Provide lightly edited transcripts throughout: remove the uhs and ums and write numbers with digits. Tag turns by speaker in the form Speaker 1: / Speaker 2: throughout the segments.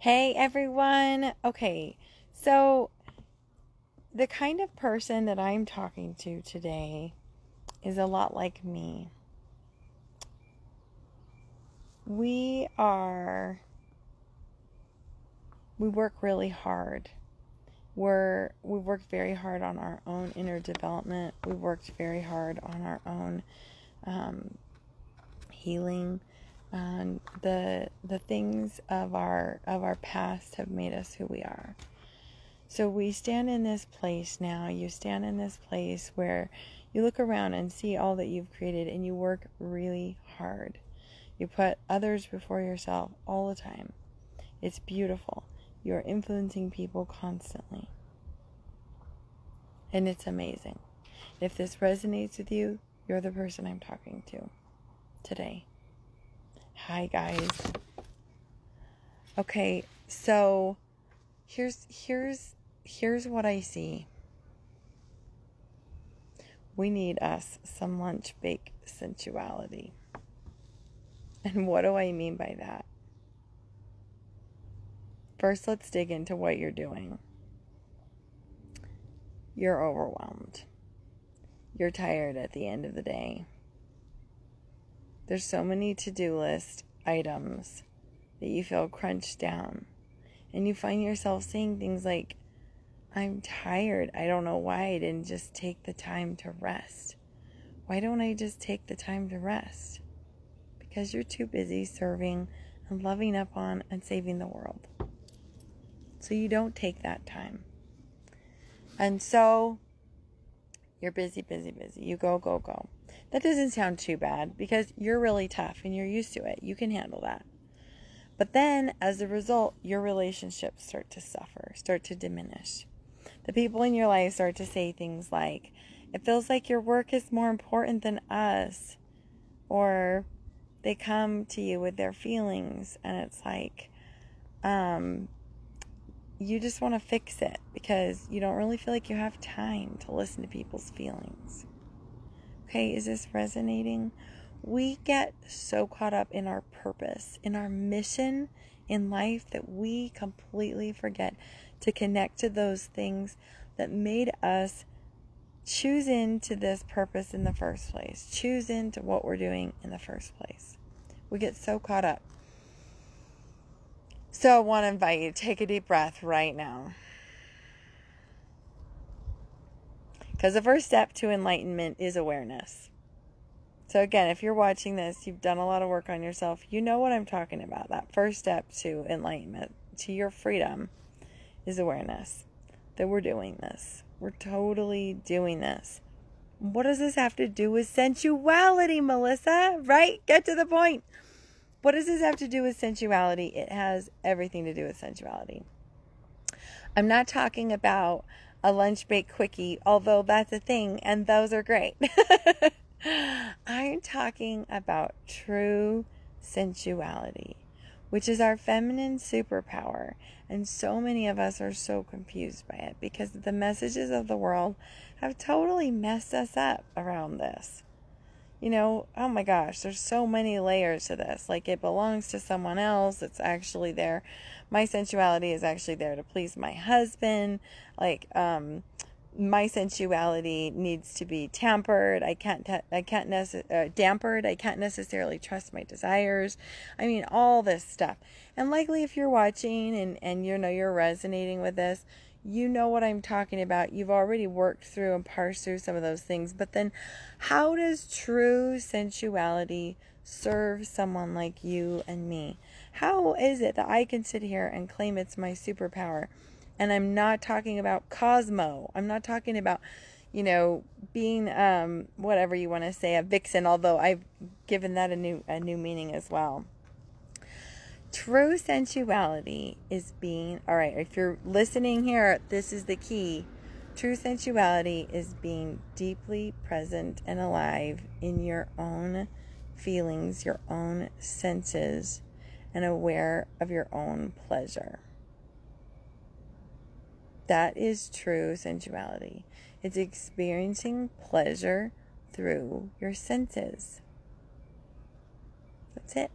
Speaker 1: Hey everyone. Okay, so the kind of person that I'm talking to today is a lot like me. We work really hard. We work very hard on our own inner development. We worked very hard on our own healing. And the things of our past have made us who we are. So we stand in this place now. You stand in this place where you look around and see all that you've created, and you work really hard. You put others before yourself all the time. It's beautiful. You're influencing people constantly. And it's amazing. If this resonates with you, you're the person I'm talking to today. Hi, guys. Okay, so here's what I see. We need us some lunch bake sensuality. And what do I mean by that? First, let's dig into what you're doing. You're overwhelmed. You're tired at the end of the day. There's so many to-do list items that you feel crunched down. And you find yourself saying things like, I'm tired. I don't know why I didn't just take the time to rest. Why don't I just take the time to rest? Because you're too busy serving and loving up on and saving the world. So you don't take that time. And so you're busy. You go. That doesn't sound too bad because you're really tough and you're used to it. You can handle that. But then as a result, your relationships start to suffer, start to diminish. The people in your life start to say things like, it feels like your work is more important than us. Or they come to you with their feelings and it's like, you just want to fix it because you don't really feel like you have time to listen to people's feelings. Okay, is this resonating? We get so caught up in our purpose, in our mission in life, that we completely forget to connect to those things that made us choose into this purpose in the first place, choose into what we're doing in the first place. We get so caught up. So I want to invite you to take a deep breath right now. Because the first step to enlightenment is awareness. So again, if you're watching this, you've done a lot of work on yourself. You know what I'm talking about. That first step to enlightenment, to your freedom, is awareness. That we're doing this. We're totally doing this. What does this have to do with sensuality, Melissa? Right? Get to the point. What does this have to do with sensuality? It has everything to do with sensuality. I'm not talking about a lunch bake quickie, although that's a thing, and those are great. I'm talking about true sensuality, which is our feminine superpower. And so many of us are so confused by it because the messages of the world have totally messed us up around this. You know, oh my gosh, there's so many layers to this. Like, it belongs to someone else. It's actually there. My sensuality is actually there to please my husband. Like, my sensuality needs to be tampered. Dampered. I can't necessarily trust my desires. I mean, all this stuff. And likely if you're watching and you know you're resonating with this, you know what I'm talking about. You've already worked through and parsed through some of those things. But then how does true sensuality serve someone like you and me? How is it that I can sit here and claim it's my superpower? And I'm not talking about Cosmo. I'm not talking about, you know, being whatever you want to say, a vixen, although I've given that a new meaning as well. True sensuality is being, all right, if you're listening here, this is the key. True sensuality is being deeply present and alive in your own feelings, your own senses, and aware of your own pleasure. That is true sensuality. It's experiencing pleasure through your senses. That's it.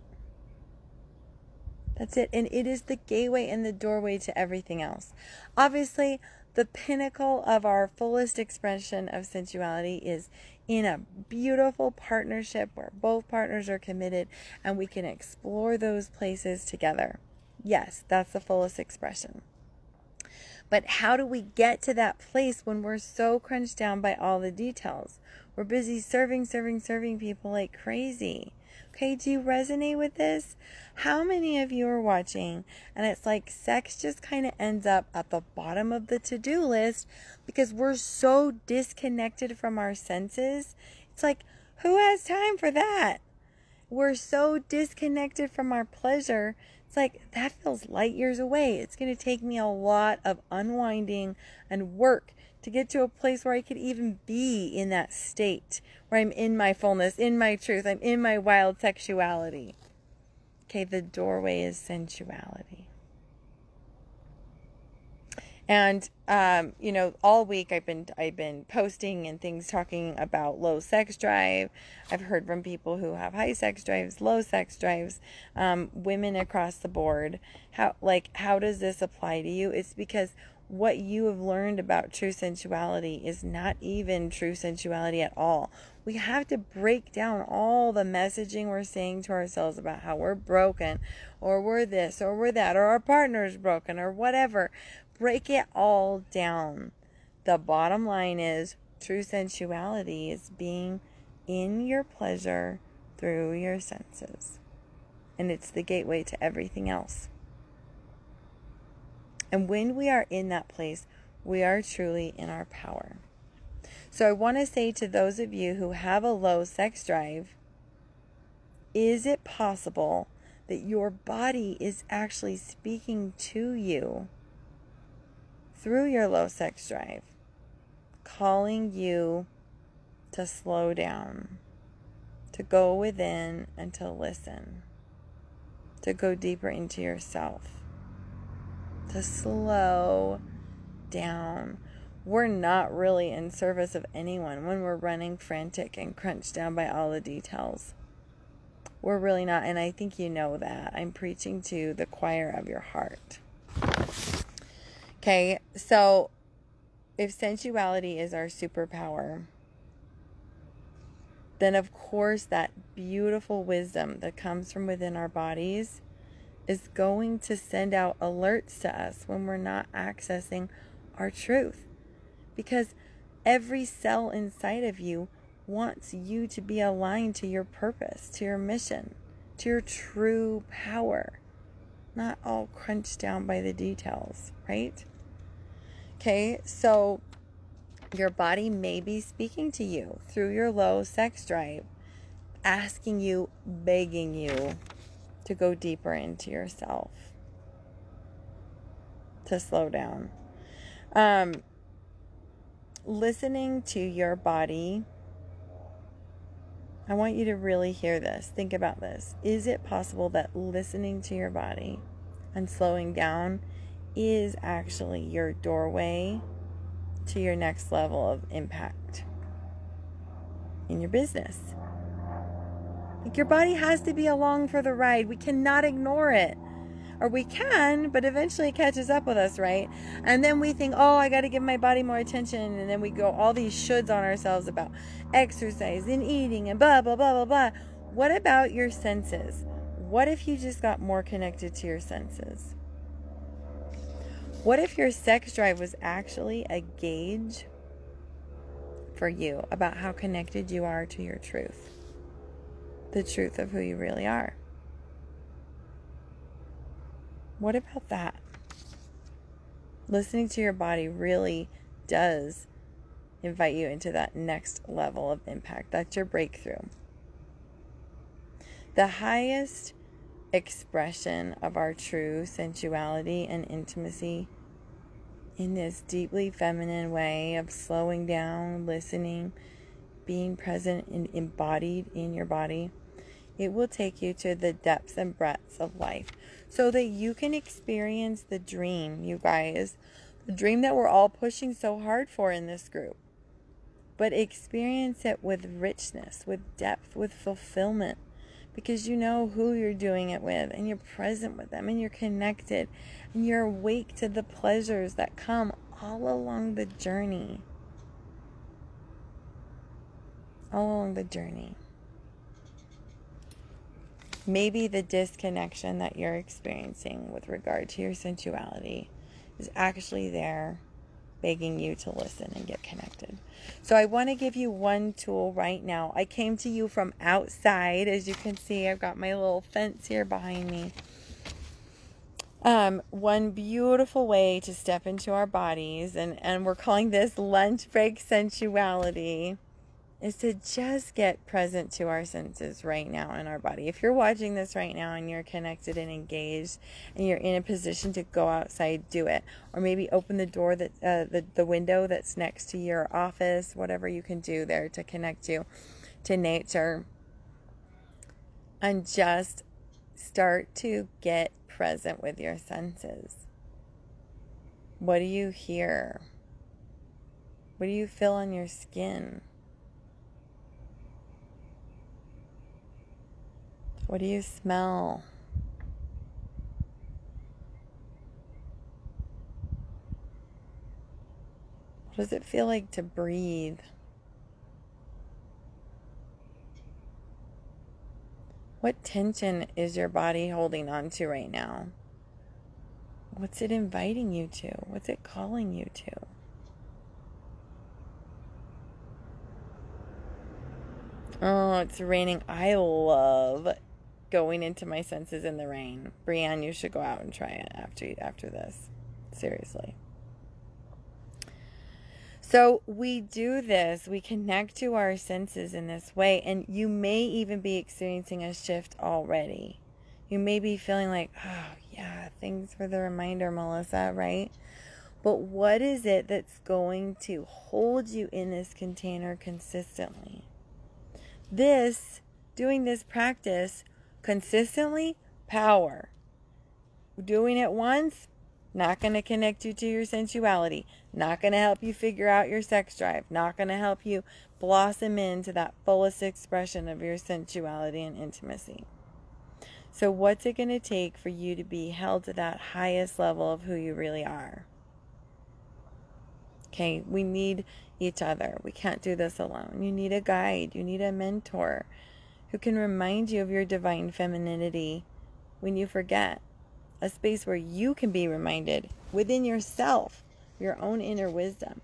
Speaker 1: That's it. And it is the gateway and the doorway to everything else. Obviously, the pinnacle of our fullest expression of sensuality is in a beautiful partnership where both partners are committed and we can explore those places together. Yes, that's the fullest expression. But how do we get to that place when we're so crunched down by all the details? We're busy serving people like crazy. Okay, do you resonate with this? How many of you are watching and it's like sex just kind of ends up at the bottom of the to-do list because we're so disconnected from our senses? It's like, who has time for that? We're so disconnected from our pleasure. It's like, that feels light years away. It's going to take me a lot of unwinding and work to get to a place where I could even be in that state, where I'm in my fullness, in my truth, I'm in my wild sexuality. Okay, the doorway is sensuality. And all week I've been posting and things talking about low sex drive. I've heard from people who have high sex drives, low sex drives, women across the board. How does this apply to you? It's because what you have learned about true sensuality is not even true sensuality at all. We have to break down all the messaging we're saying to ourselves about how we're broken, or we're this, or we're that, or our partner's broken, or whatever. Break it all down. The bottom line is true sensuality is being in your pleasure through your senses. And it's the gateway to everything else. And when we are in that place, we are truly in our power. So I want to say to those of you who have a low sex drive, is it possible that your body is actually speaking to you through your low sex drive, calling you to slow down, to go within and to listen, to go deeper into yourself, to slow down? We're not really in service of anyone when we're running frantic and crunched down by all the details. We're really not, and I think you know that. I'm preaching to the choir of your heart. Okay, so if sensuality is our superpower, then of course that beautiful wisdom that comes from within our bodies is going to send out alerts to us when we're not accessing our truth. Because every cell inside of you wants you to be aligned to your purpose, to your mission, to your true power. Not all crunched down by the details, right? Okay, so your body may be speaking to you through your low sex drive, asking you, begging you to go deeper into yourself, to slow down. Listening to your body, I want you to really hear this. Think about this. Is it possible that listening to your body and slowing down is actually your doorway to your next level of impact in your business? Like, your body has to be along for the ride. We cannot ignore it. Or we can, but eventually it catches up with us, right? And then we think, oh, I got to give my body more attention. And then we go all these shoulds on ourselves about exercise and eating and blah, blah, blah, blah, blah. What about your senses? What if you just got more connected to your senses? What if your sex drive was actually a gauge for you about how connected you are to your truth? The truth of who you really are. What about that? Listening to your body really does invite you into that next level of impact. That's your breakthrough. The highest expression of our true sensuality and intimacy in this deeply feminine way of slowing down, listening, being present and embodied in your body, it will take you to the depths and breadths of life so that you can experience the dream, you guys. The dream that we're all pushing so hard for in this group. But experience it with richness, with depth, with fulfillment. because you know who you're doing it with, and you're present with them, and you're connected, and you're awake to the pleasures that come all along the journey. All along the journey. Maybe the disconnection that you're experiencing with regard to your sensuality is actually there begging you to listen and get connected. So I want to give you one tool right now. I came to you from outside. As you can see, I've got my little fence here behind me. One beautiful way to step into our bodies, and we're calling this lunch break sensuality, is to just get present to our senses right now in our body. If you're watching this right now and you're connected and engaged and you're in a position to go outside, do it. Or maybe open the door, that the window that's next to your office, whatever you can do there to connect you to nature. And just start to get present with your senses. What do you hear? What do you feel on your skin? What do you smell? What does it feel like to breathe? What tension is your body holding on to right now? What's it inviting you to? What's it calling you to? Oh, it's raining. I love going into my senses in the rain. Brianne, you should go out and try it after this. Seriously. So we do this. We connect to our senses in this way. And you may even be experiencing a shift already. You may be feeling like, oh, yeah, thanks for the reminder, Melissa, right? But what is it that's going to hold you in this container consistently? Doing this practice consistently, power. Doing it once, not going to connect you to your sensuality. Not going to help you figure out your sex drive. Not going to help you blossom into that fullest expression of your sensuality and intimacy. So what's it going to take for you to be held to that highest level of who you really are? Okay, we need each other. We can't do this alone. You need a guide. You need a mentor who can remind you of your divine femininity when you forget. A space where you can be reminded within yourself, your own inner wisdom.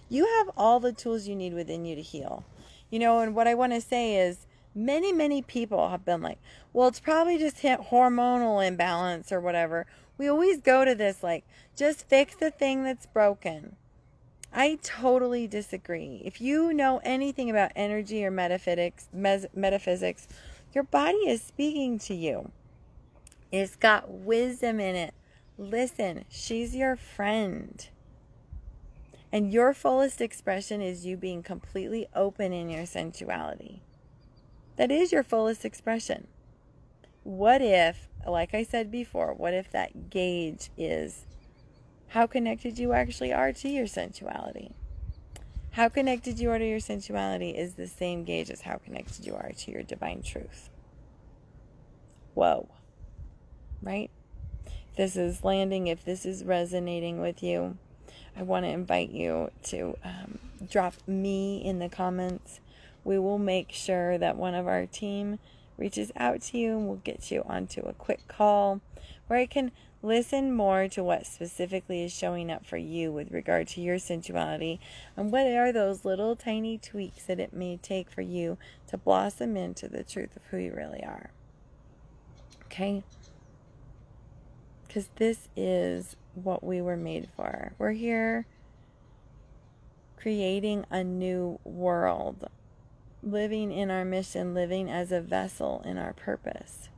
Speaker 1: You have all the tools you need within you to heal. And what I want to say is many people have been like, well, it's probably just hormonal imbalance or whatever. We always go to this like, just fix the thing that's broken. I totally disagree. If you know anything about energy or metaphysics, your body is speaking to you. It's got wisdom in it. Listen, she's your friend. And your fullest expression is you being completely open in your sensuality. That is your fullest expression. What if, like I said before, what if that gauge is how connected you actually are to your sensuality? How connected you are to your sensuality is the same gauge as how connected you are to your divine truth. Whoa. Right? If this is landing, if this is resonating with you, I want to invite you to drop me in the comments. We will make sure that one of our team reaches out to you and we'll get you onto a quick call where I can listen more to what specifically is showing up for you with regard to your sensuality and what are those little tiny tweaks that it may take for you to blossom into the truth of who you really are. Okay? Because this is what we were made for. We're here creating a new world, living in our mission, living as a vessel in our purpose.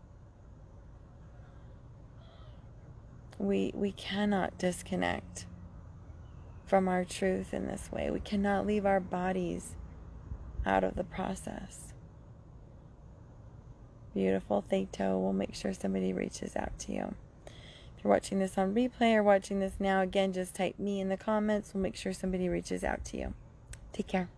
Speaker 1: We cannot disconnect from our truth in this way. We cannot leave our bodies out of the process. Beautiful, Theto. We'll make sure somebody reaches out to you. If you're watching this on replay or watching this now, again, just type me in the comments. We'll make sure somebody reaches out to you. Take care.